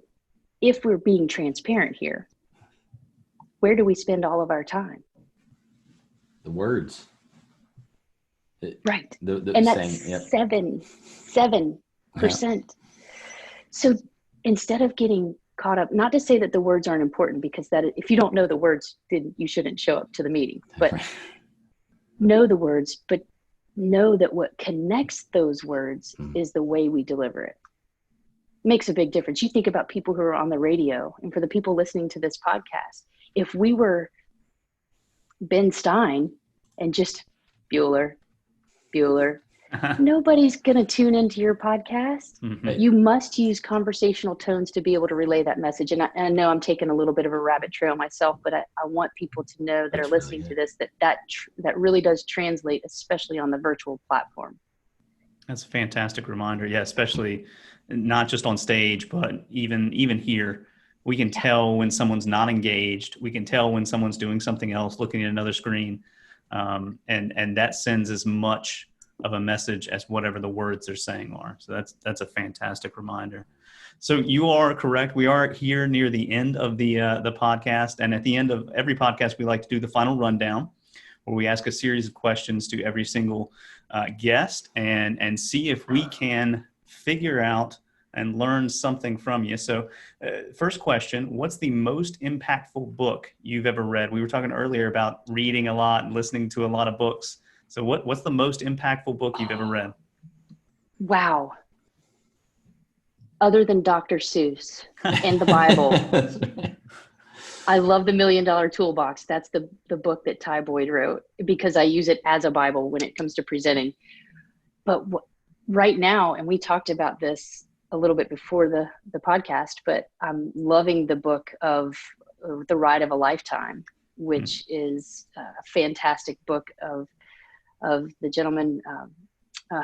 Speaker 1: if we're being transparent here, where do we spend all of our time?
Speaker 2: The words.
Speaker 1: Right.
Speaker 2: The
Speaker 1: And
Speaker 2: same,
Speaker 1: that's
Speaker 2: yep.
Speaker 1: 7%.
Speaker 2: Yeah.
Speaker 1: So instead of getting caught up, not to say that the words aren't important, because that if you don't know the words, then you shouldn't show up to the meeting, but know the words, but know that what connects those words is the way we deliver it. Makes a big difference. You think about people who are on the radio, and for the people listening to this podcast, if we were Ben Stein and just Bueller, nobody's going to tune into your podcast.
Speaker 3: Mhm.
Speaker 1: You must use conversational tones to be able to relay that message. And I know I'm taking a little bit of a rabbit trail myself, but I want people to know that
Speaker 2: That's
Speaker 1: are listening
Speaker 2: really
Speaker 1: to this, that really does translate, especially on the virtual platform.
Speaker 3: That's a fantastic reminder. Yeah, especially not just on stage, but even here, we can tell when someone's not engaged. We can tell when someone's doing something else, looking at another screen, and that sends as much of a message as whatever the words they're saying are. So that's a fantastic reminder. So you are correct. We are here near the end of the podcast, and at the end of every podcast, we like to do the final rundown, where we ask a series of questions to every single guest and see if we can figure out and learn something from you. So first question, what's the most impactful book you've ever read? We were talking earlier about reading a lot and listening to a lot of books. So what's the most impactful book you've ever read?
Speaker 1: Wow. Other than Dr. Seuss and the Bible. I love the $1 Million Toolbox. That's the book that Ty Boyd wrote, because I use it as a Bible when it comes to presenting. But right now, and we talked about this a little bit before the podcast, but I'm loving the book of The Ride of a Lifetime, which is a fantastic book of the gentleman.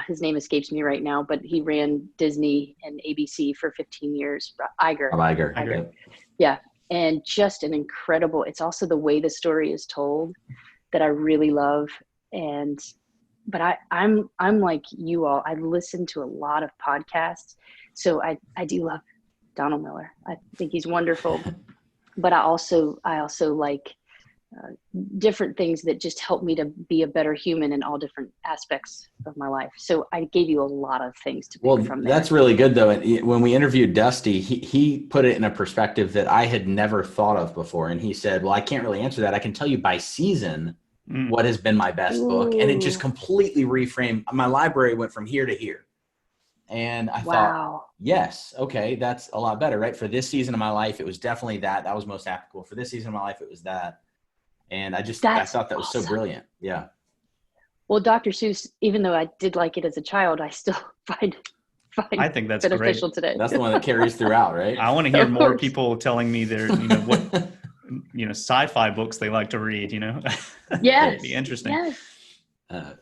Speaker 1: His name escapes me right now, but he ran Disney and ABC for 15 years. Iger. Yeah. And just an incredible, it's also the way the story is told that I really love. But I'm like you all, I listen to a lot of podcasts. So I do love Donald Miller. I think he's wonderful, but I also like different things that just help me to be a better human in all different aspects of my life. So I gave you a lot of things to pick from there.
Speaker 2: That's really good though. And when we interviewed Dusty, he put it in a perspective that I had never thought of before. And he said, well, I can't really answer that. I can tell you by season what has been my best book. And it just completely reframed. My library went from here to here. And I thought, yes, okay, that's a lot better, right? For this season of my life, it was definitely that. That was most applicable. For this season of my life, it was that. And I thought that was so brilliant. Yeah.
Speaker 1: Well, Dr. Seuss, even though I did like it as a child, I still find
Speaker 3: I think that's
Speaker 1: beneficial
Speaker 3: great
Speaker 1: today.
Speaker 2: That's the one that carries throughout, right?
Speaker 3: I want to hear more people telling me their, what, sci-fi books they like to read,
Speaker 1: Yes.
Speaker 3: It'd be interesting.
Speaker 1: Yes.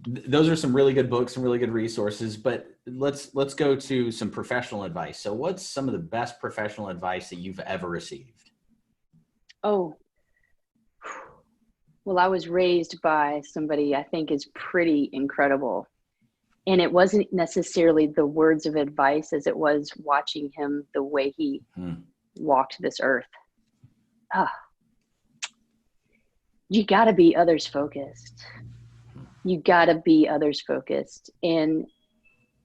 Speaker 2: Those are some really good books, some really good resources, but let's go to some professional advice. So what's some of the best professional advice that you've ever received?
Speaker 1: Oh, well, I was raised by somebody I think is pretty incredible. And it wasn't necessarily the words of advice as it was watching him, the way he walked this earth. You got to be others focused. You got to be others focused. And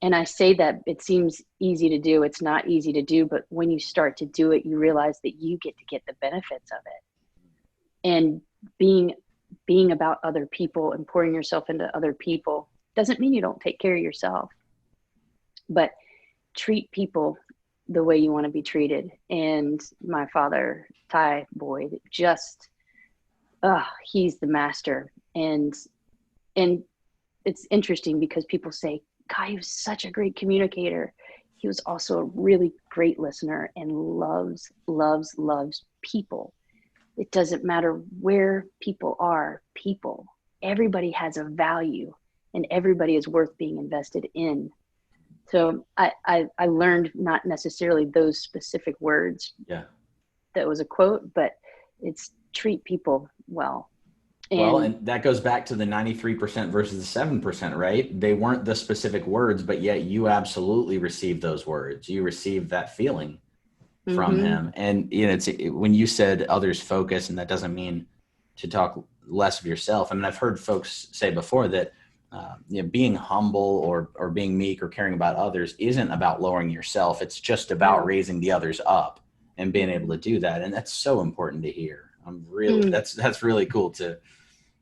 Speaker 1: I say that it seems easy to do. It's not easy to do, but when you start to do it, you realize that you get to get the benefits of it. And being about other people and pouring yourself into other people doesn't mean you don't take care of yourself, but treat people the way you want to be treated. And my father, Ty Boyd, just, he's the master. And it's interesting because people say, God, he was such a great communicator. He was also a really great listener and loves people. It doesn't matter where people are, everybody has a value and everybody is worth being invested in. So I learned not necessarily those specific words. Yeah. That was a quote, but it's treat people well.
Speaker 2: And that goes back to the 93% versus the 7%, right? They weren't the specific words, but yet you absolutely received those words. You received that feeling from him. And it's when you said others focus, and that doesn't mean to talk less of yourself. I mean, I've heard folks say before that being humble or being meek or caring about others isn't about lowering yourself. It's just about raising the others up and being able to do that. And that's so important to hear. That's really cool to.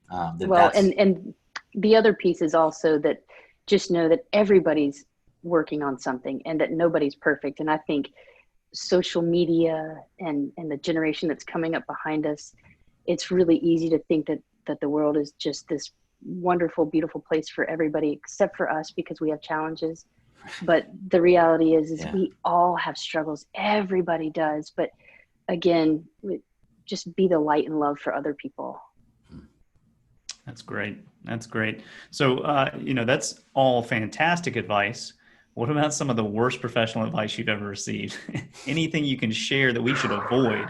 Speaker 1: And the other piece is also that just know that everybody's working on something and that nobody's perfect. And I think social media and the generation that's coming up behind us, it's really easy to think that the world is just this wonderful, beautiful place for everybody except for us because we have challenges. But the reality is we all have struggles. Everybody does. But again, just be the light and love for other people.
Speaker 3: That's great. That's great. So, that's all fantastic advice. What about some of the worst professional advice you've ever received? Anything you can share that we should avoid?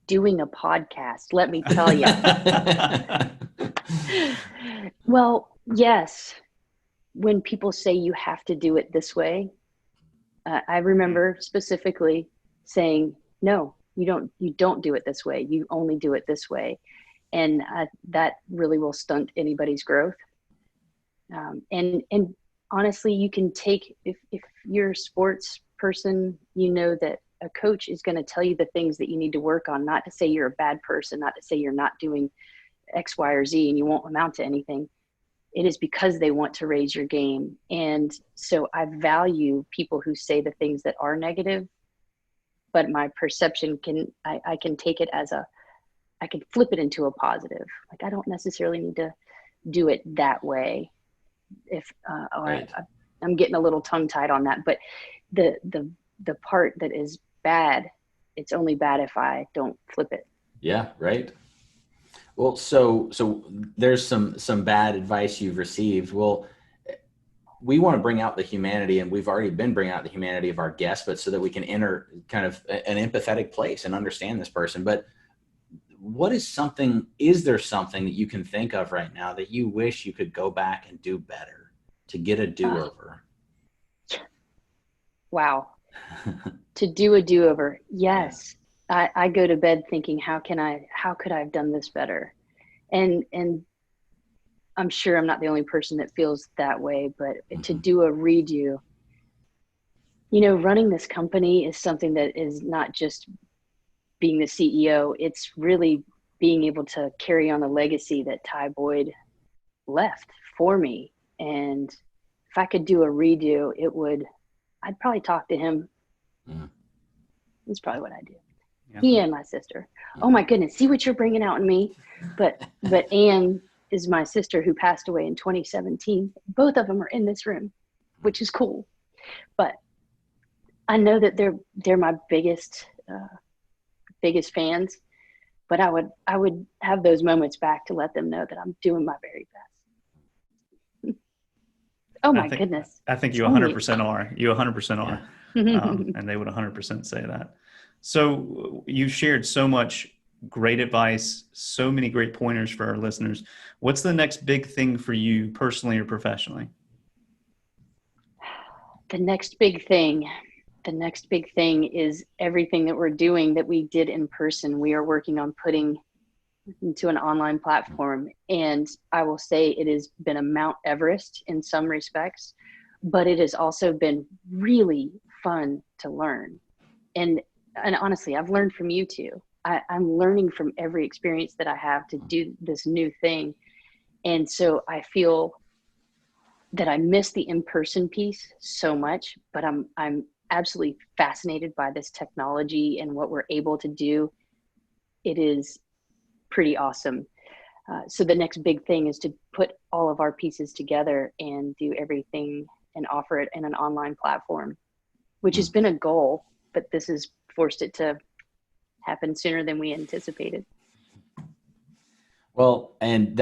Speaker 1: Doing a podcast, let me tell you. Well, yes. When people say you have to do it this way, I remember specifically saying, no, you don't do it this way. You only do it this way. And that really will stunt anybody's growth. And honestly, you can take, if you're a sports person, you know that a coach is going to tell you the things that you need to work on, not to say you're a bad person, not to say you're not doing X, Y, or Z and you won't amount to anything. It is because they want to raise your game. And so I value people who say the things that are negative, but my perception I can take it as I can flip it into a positive. Like, I don't necessarily need to do it that way. I'm getting a little tongue tied on that, but the part that is bad, it's only bad if I don't flip it.
Speaker 2: Yeah. Right. Well, so there's some bad advice you've received. Well, we want to bring out the humanity, and we've already been bringing out the humanity of our guests, but so that we can enter kind of an empathetic place and understand this person. But is there something that you can think of right now that you wish you could go back and do better to get a do-over?
Speaker 1: Wow. To do a do-over. Yes. Yeah. I go to bed thinking, how could I have done this better? And I'm sure I'm not the only person that feels that way, but to do a redo, running this company is something that is not just being the CEO, it's really being able to carry on the legacy that Ty Boyd left for me. And if I could do a redo, I'd probably talk to him. That's probably what I do. Yeah. He and my sister. Oh my goodness, see what you're bringing out in me. But Anne is my sister who passed away in 2017. Both of them are in this room, which is cool. But I know that they're my biggest fans, but I would have those moments back to let them know that I'm doing my very best. Oh my goodness.
Speaker 3: I think you 100% are. You 100% are. And they would 100% say that. So you shared so much great advice, so many great pointers for our listeners. What's the next big thing for you personally or professionally?
Speaker 1: The next big thing. The next big thing is everything that we're doing that we did in person. We are working on putting into an online platform. And I will say it has been a Mount Everest in some respects, but it has also been really fun to learn. And honestly, I've learned from you too. I'm learning from every experience that I have to do this new thing. And so I feel that I miss the in-person piece so much, but I'm absolutely fascinated by this technology and what we're able to do. It is pretty awesome. So the next big thing is to put all of our pieces together and do everything and offer it in an online platform, which has been a goal, but this has forced it to happen sooner than we anticipated.
Speaker 2: Well, and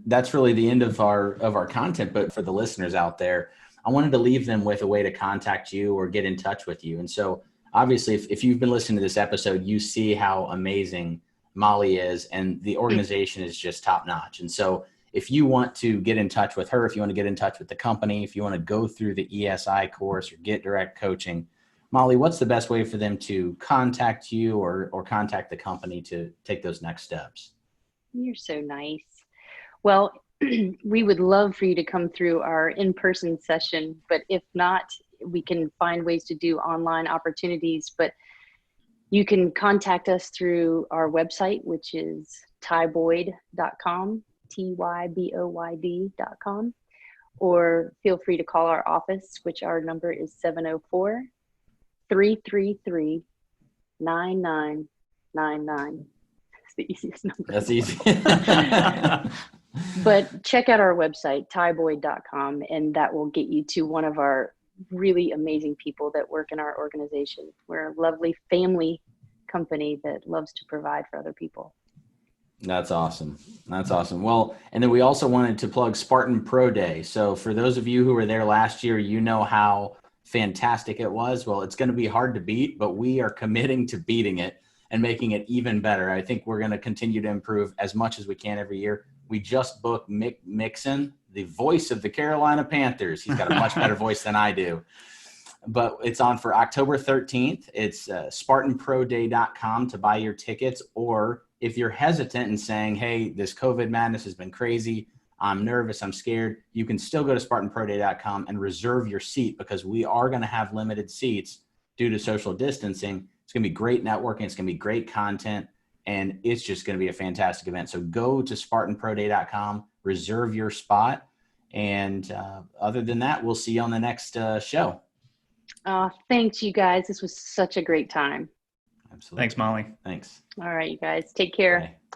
Speaker 2: that's really the end of our content. But for the listeners out there, I wanted to leave them with a way to contact you or get in touch with you. And so obviously, if you've been listening to this episode, you see how amazing Molly is, and the organization is just top notch. And so if you want to get in touch with her, if you want to get in touch with the company, if you want to go through the ESI course or get direct coaching, Molly, what's the best way for them to contact you or contact the company to take those next steps?
Speaker 1: You're so nice. Well, we would love for you to come through our in-person session, but if not, we can find ways to do online opportunities. But you can contact us through our website, which is tyboyd.com, tyboyd.com, or feel free to call our office, which our number is 704-333-9999. The easiest number.
Speaker 2: That's easy.
Speaker 1: But check out our website, tyboyd.com, and that will get you to one of our really amazing people that work in our organization. We're a lovely family company that loves to provide for other people.
Speaker 2: That's awesome. That's awesome. Well, and then we also wanted to plug Spartan Pro Day. So for those of you who were there last year, you know how fantastic it was. Well, it's going to be hard to beat, but we are committing to beating it and making it even better. I think we're going to continue to improve as much as we can every year. We just booked Mick Mixon, the voice of the Carolina Panthers. He's got a much better voice than I do. But it's on for October 13th. It's SpartanProDay.com to buy your tickets. Or if you're hesitant and saying, hey, this COVID madness has been crazy, I'm nervous, I'm scared, you can still go to SpartanProDay.com and reserve your seat, because we are going to have limited seats due to social distancing. It's going to be great networking. It's going to be great content, and it's just going to be a fantastic event. So go to SpartanProDay.com, reserve your spot. And other than that, we'll see you on the next show.
Speaker 1: Thanks, you guys. This was such a great time.
Speaker 2: Absolutely.
Speaker 3: Thanks, Molly.
Speaker 2: Thanks.
Speaker 1: All right, you guys. Take care.
Speaker 2: Bye.